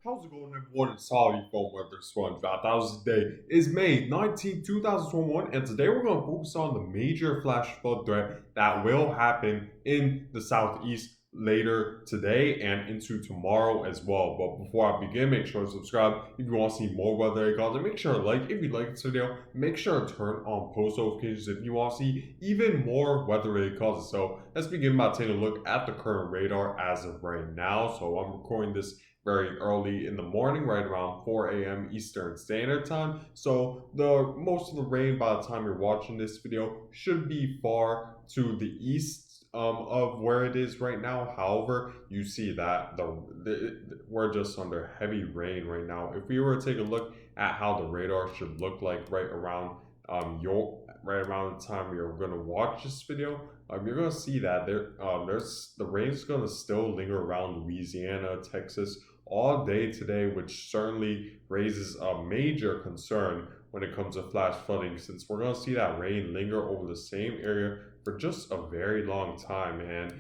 How's it going, everyone? It's Solid from Weather Sponge. 1000 day is May 19th, 2021, and today we're going to focus on the major flash flood threat that will happen in the southeast later today and into tomorrow as well. But before I begin, make sure to subscribe if you want to see more weather content. Make sure to like if you like this video. Make sure to turn on post notifications if you want to see even more weather-related content. So let's begin by taking a look at the current radar as of right now. So I'm recording this very early in the morning, right around 4 a.m. Eastern Standard Time. So the most of the rain by the time you're watching this video should be far to the east of where it is right now. However, you see that we're just under heavy rain right now. If we were to take a look at how the radar should look like right around the time you're going to watch this video, you're going to see that there's the rain's going to still linger around Louisiana, Texas, all day today, which certainly raises a major concern when it comes to flash flooding, since we're going to see that rain linger over the same area for just a very long time. And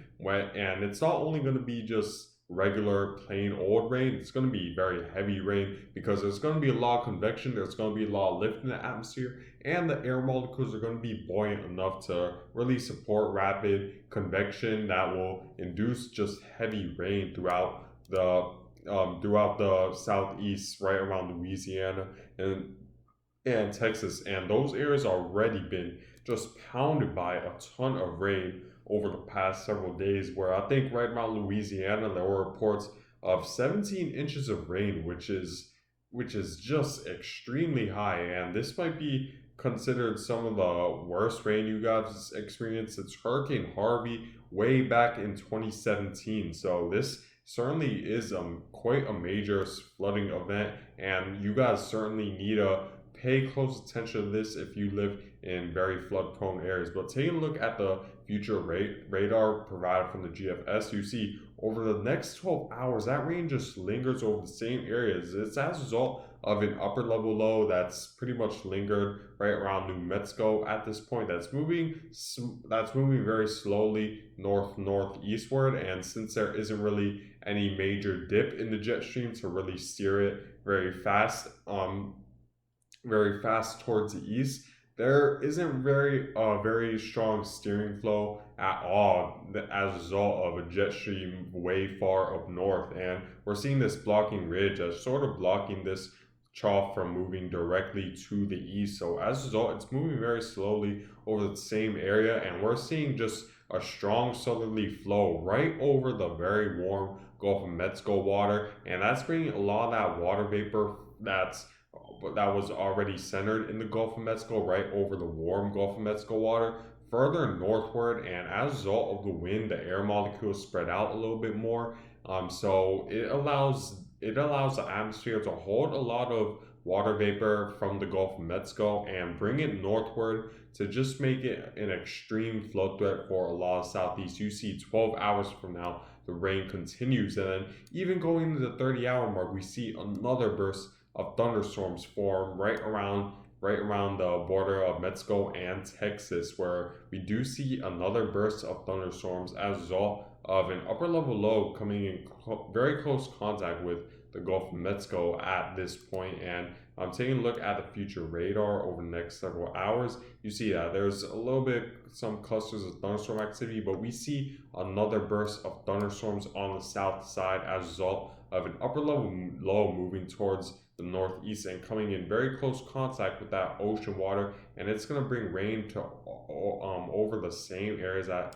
it's not only going to be just regular plain old rain, it's going to be very heavy rain because there's going to be a lot of convection, there's going to be a lot of lift in the atmosphere, and the air molecules are going to be buoyant enough to really support rapid convection that will induce just heavy rain throughout the southeast, right around Louisiana and Texas, and those areas already been just pounded by a ton of rain over the past several days. Where I think right around Louisiana there were reports of 17 inches of rain, which is just extremely high, and this might be considered some of the worst rain you guys experienced since Hurricane Harvey way back in 2017. So this certainly is quite a major flooding event, and you guys certainly need to pay close attention to this if you live in very flood prone areas. But taking a look at the future radar provided from the GFS, you see over the next 12 hours that rain just lingers over the same areas. It's as a result of an upper level low that's pretty much lingered right around New Mexico at this point. That's moving very slowly northeastward, and since there isn't really any major dip in the jet stream to really steer it very fast towards the east, there isn't very strong steering flow at all as a result of a jet stream way far up north, and we're seeing this blocking ridge as sort of blocking this trough from moving directly to the east. So as a result, it's moving very slowly over the same area, and we're seeing just a strong southerly flow right over the very warm Gulf of Mexico water, and that's bringing a lot of that water vapor that was already centered in the Gulf of Mexico right over the warm Gulf of Mexico water further northward, and as a result of the wind, the air molecules spread out a little bit more. So it allows the atmosphere to hold a lot of water vapor from the Gulf of Mexico and bring it northward to just make it an extreme flood threat for a lot of southeast. You see 12 hours from now, the rain continues, and then even going into the 30-hour mark, we see another burst of thunderstorms form right around the border of Mexico and Texas, where we do see another burst of thunderstorms as a result of an upper level low coming in very close contact with the Gulf of Mexico at this point. And I'm taking a look at the future radar over the next several hours. You see that there's a little bit some clusters of thunderstorm activity, but we see another burst of thunderstorms on the south side as a result of an upper level low moving towards the northeast and coming in very close contact with that ocean water, and it's going to bring rain to over the same areas that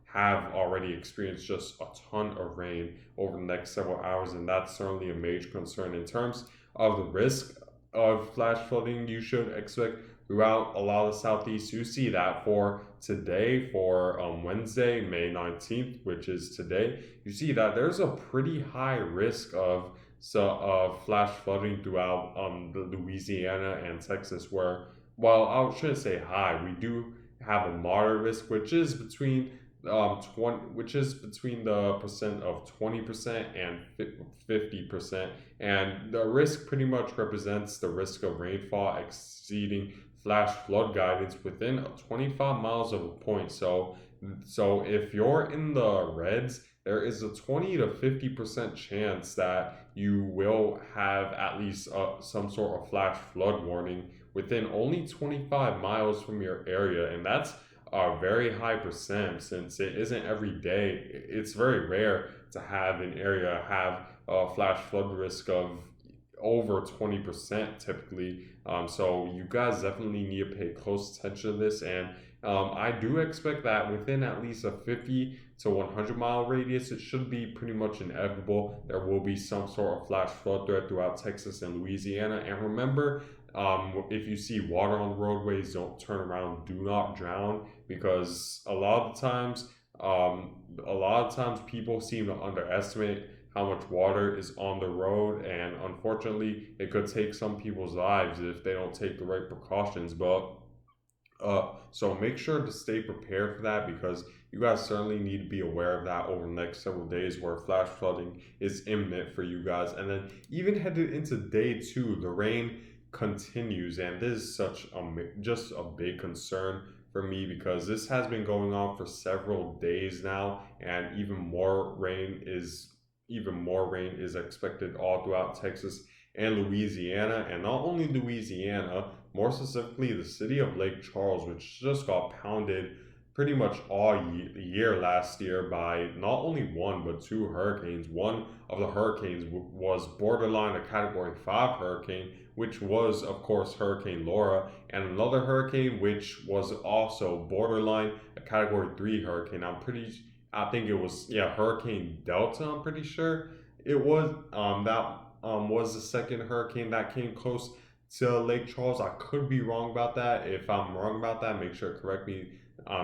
have already experienced just a ton of rain over the next several hours, and that's certainly a major concern in terms of the risk of flash flooding you should expect throughout a lot of the southeast. You see that for today, for Wednesday, May 19th, which is today, you see that there's a pretty high risk of flash flooding throughout the Louisiana and Texas, where, well, I shouldn't say high, we do have a moderate risk, which is between the percent of 20% and 50%, and the risk pretty much represents the risk of rainfall exceeding flash flood guidance within 25 miles of a point. So So if you're in the reds, there is a 20 to 50% chance that you will have at least some sort of flash flood warning within only 25 miles from your area. And that's a very high percent since it isn't every day. It's very rare to have an area have a flash flood risk of over 20% typically. So you guys definitely need to pay close attention to this. And I do expect that within at least a 50 to 100-mile radius, it should be pretty much inevitable. There will be some sort of flash flood threat throughout Texas and Louisiana. And remember, if you see water on the roadways, don't turn around, do not drown, because a lot of times people seem to underestimate how much water is on the road, and unfortunately it could take some people's lives if they don't take the right precautions. So make sure to stay prepared for that, because you guys certainly need to be aware of that over the next several days where flash flooding is imminent for you guys. And then even headed into day two, the rain continues, and this is just a big concern for me because this has been going on for several days now, and even more rain is expected all throughout Texas and Louisiana. And not only Louisiana, more specifically the city of Lake Charles, which just got pounded pretty much all year last year by not only one but two hurricanes. One of the hurricanes was borderline a Category 5 hurricane, which was, of course, Hurricane Laura, and another hurricane which was also borderline a Category 3 hurricane. I think it was, yeah, Hurricane Delta. I'm pretty sure it was. That was the second hurricane that came close to Lake Charles. I could be wrong about that. If I'm wrong about that, make sure to correct me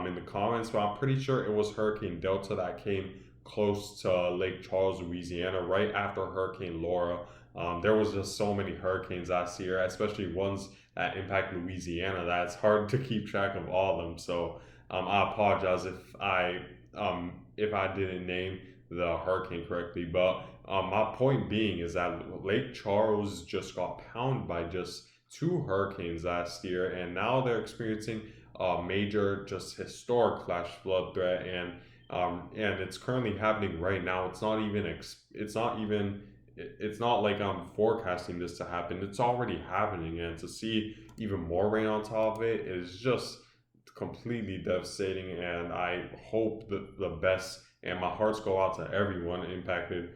in the comments. But I'm pretty sure it was Hurricane Delta that came close to Lake Charles, Louisiana, right after Hurricane Laura. There was just so many hurricanes last year, especially ones that impact Louisiana, that it's hard to keep track of all of them. So I apologize if I didn't name the hurricane correctly. But my point being is that Lake Charles just got pounded by just two hurricanes last year, and now they're experiencing a major, just historic flash flood threat, and it's currently happening right now. It's not like I'm forecasting this to happen. It's already happening, and to see even more rain on top of it is just completely devastating. And I hope the best, and my hearts go out to everyone impacted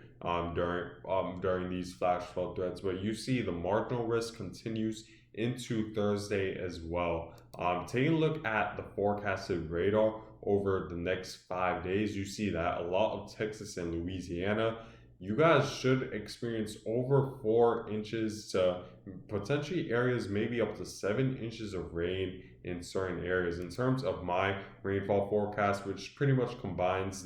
during these flash flood threats. But you see, the marginal risk continues into Thursday as well. Taking a look at the forecasted radar over the next 5 days, you see that a lot of Texas and Louisiana, you guys should experience over 4 inches to potentially areas maybe up to 7 inches of rain in certain areas. In terms of my rainfall forecast, which pretty much combines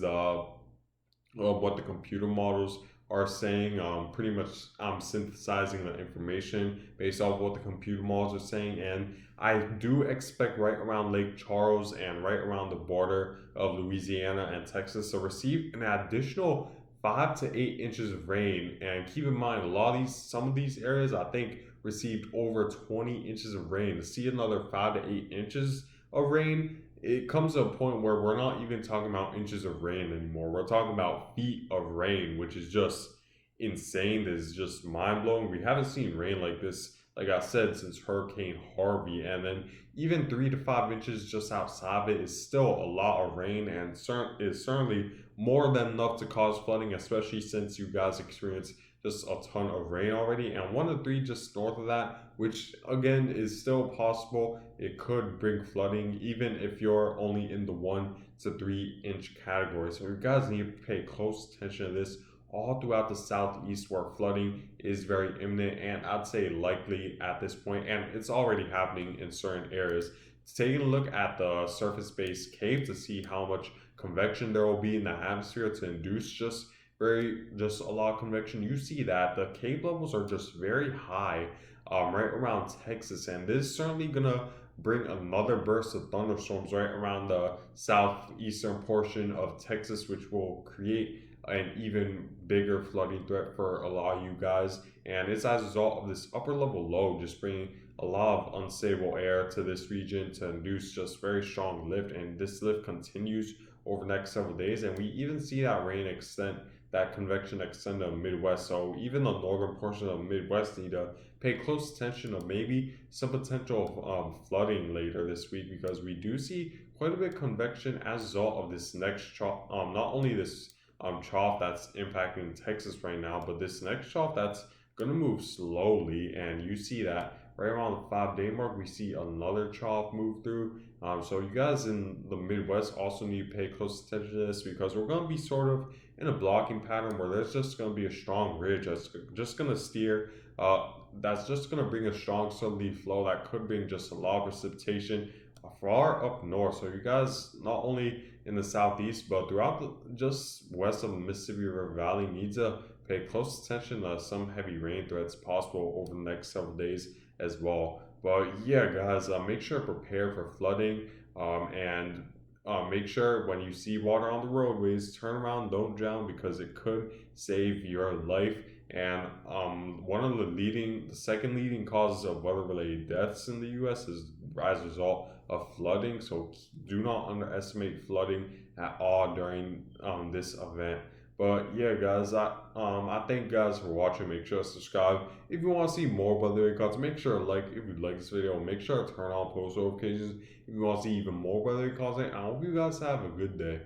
what the computer models are saying, pretty much I'm synthesizing the information based off what the computer models are saying, and I do expect right around Lake Charles and right around the border of Louisiana and Texas to receive an additional 5 to 8 inches of rain. And keep in mind, some of these areas I think received over 20 inches of rain. To see another 5 to 8 inches of rain, it comes to a point where we're not even talking about inches of rain anymore. We're talking about feet of rain, which is just insane. This is just mind blowing. We haven't seen rain like this, like I said, since Hurricane Harvey. And then even 3 to 5 inches just outside of it is still a lot of rain, and is certainly more than enough to cause flooding, especially since you guys experience just a ton of rain already. And 1 to 3 just north of that, which again is still possible, it could bring flooding even if you're only in the 1 to 3 inch category. So you guys need to pay close attention to this all throughout the southeast, where flooding is very imminent and I'd say likely at this point, and it's already happening in certain areas. Taking a look at the surface-based cave to see how much convection there will be in the atmosphere to induce just a lot of convection, you see that the cave levels are just very high right around Texas, and this is certainly gonna bring another burst of thunderstorms right around the southeastern portion of Texas, which will create an even bigger flooding threat for a lot of you guys. And it's as a result of this upper level low just bringing a lot of unstable air to this region to induce just very strong lift, and this lift continues over the next several days, and we even see that rain extend, that convection extend to the Midwest. So even the northern portion of the Midwest need to pay close attention of maybe some potential flooding later this week, because we do see quite a bit of convection as a result of this next trough. Not only this trough that's impacting Texas right now, but this next trough that's going to move slowly, and you see that right around the 5 day mark, we see another trough move through. So you guys in the Midwest also need to pay close attention to this, because we're going to be sort of in a blocking pattern where there's just going to be a strong ridge that's just going to steer. That's just going to bring a strong southerly flow that could bring just a lot of precipitation far up north. So you guys, not only in the southeast, but throughout just west of the Mississippi River Valley, needs to pay close attention to some heavy rain threats possible over the next several days as well. But yeah, guys, make sure to prepare for flooding, and make sure when you see water on the roadways, turn around, don't drown, because it could save your life. And one of the second leading causes of weather-related deaths in the U.S. is as a result of flooding. So do not underestimate flooding at all during this event. But yeah, guys, I thank you guys for watching. Make sure to subscribe if you want to see more weather content. Make sure to like if you like this video. Make sure to turn on post notifications if you want to see even more weather content. I hope you guys have a good day.